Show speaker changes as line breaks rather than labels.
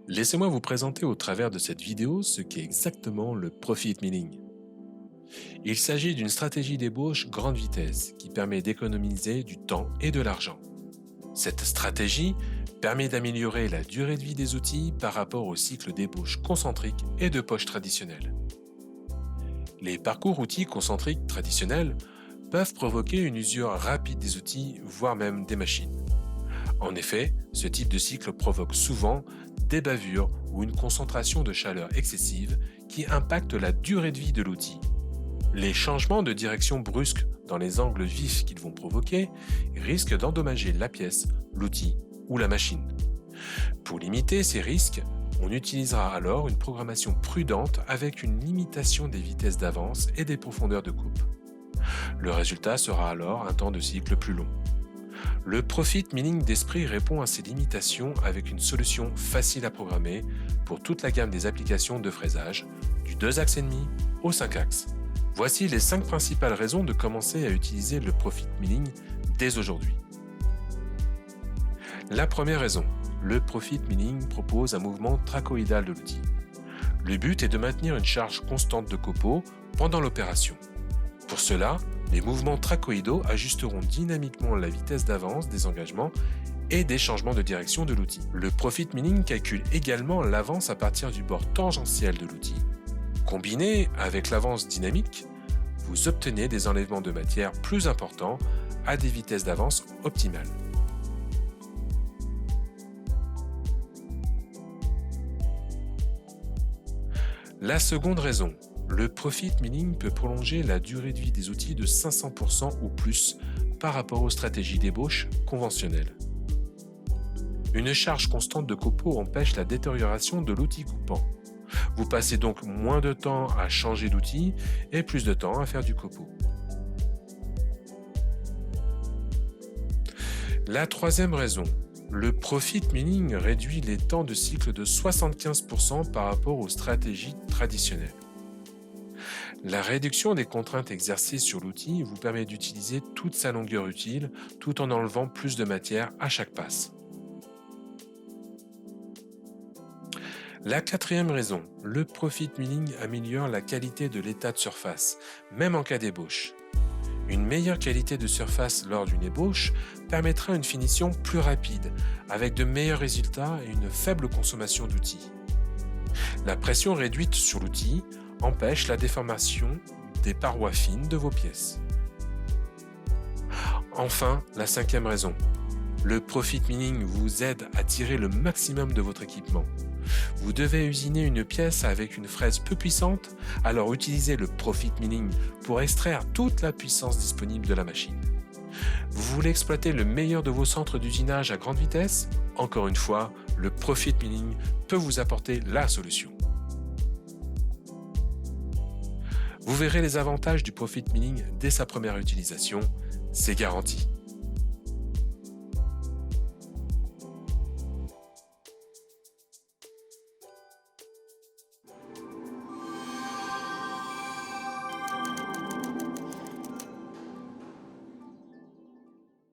Laissez-moi vous présenter au travers de cette vidéo ce qu'est exactement le profit milling. Il s'agit d'une stratégie d'ébauche grande vitesse qui permet d'économiser du temps et de l'argent. Cette stratégie permet d'améliorer la durée de vie des outils par rapport au cycle d'ébauche concentrique et de poche traditionnel. Les parcours outils concentriques traditionnels peuvent provoquer une usure rapide des outils, voire même des machines. En effet, ce type de cycle provoque souvent des bavures ou une concentration de chaleur excessive qui impacte la durée de vie de l'outil. Les changements de direction brusques dans les angles vifs qu'ils vont provoquer risquent d'endommager la pièce, l'outil ou la machine. Pour limiter ces risques, on utilisera alors une programmation prudente avec une limitation des vitesses d'avance et des profondeurs de coupe. Le résultat sera alors un temps de cycle plus long. Le Profit Milling d'Esprit répond à ces limitations avec une solution facile à programmer pour toute la gamme des applications de fraisage, du 2 axes et demi au 5 axes. Voici les 5 principales raisons de commencer à utiliser le Profit Milling dès aujourd'hui. La première raison, le Profit Milling propose un mouvement trachoïdal de l'outil. Le but est de maintenir une charge constante de copeaux pendant l'opération. Pour cela, les mouvements trachoïdaux ajusteront dynamiquement la vitesse d'avance des engagements et des changements de direction de l'outil. Le Profit Milling calcule également l'avance à partir du bord tangentiel de l'outil. Combiné avec l'avance dynamique, vous obtenez des enlèvements de matière plus importants à des vitesses d'avance optimales. La seconde raison, le Profit Milling peut prolonger la durée de vie des outils de 500% ou plus par rapport aux stratégies d'ébauche conventionnelles. Une charge constante de copeaux empêche la détérioration de l'outil coupant. Vous passez donc moins de temps à changer d'outil et plus de temps à faire du copeau. La troisième raison, le Profit Milling réduit les temps de cycle de 75% par rapport aux stratégies traditionnelles. La réduction des contraintes exercées sur l'outil vous permet d'utiliser toute sa longueur utile tout en enlevant plus de matière à chaque passe. La quatrième raison, le Profit Milling améliore la qualité de l'état de surface, même en cas d'ébauche. Une meilleure qualité de surface lors d'une ébauche permettra une finition plus rapide, avec de meilleurs résultats et une faible consommation d'outils. La pression réduite sur l'outil empêche la déformation des parois fines de vos pièces. Enfin, la cinquième raison. Le Profit Milling vous aide à tirer le maximum de votre équipement. Vous devez usiner une pièce avec une fraise peu puissante, alors utilisez le Profit Milling pour extraire toute la puissance disponible de la machine. Vous voulez exploiter le meilleur de vos centres d'usinage à grande vitesse? Encore une fois, le Profit Milling peut vous apporter la solution. Vous verrez les avantages du Profit Milling dès sa première utilisation, c'est garanti.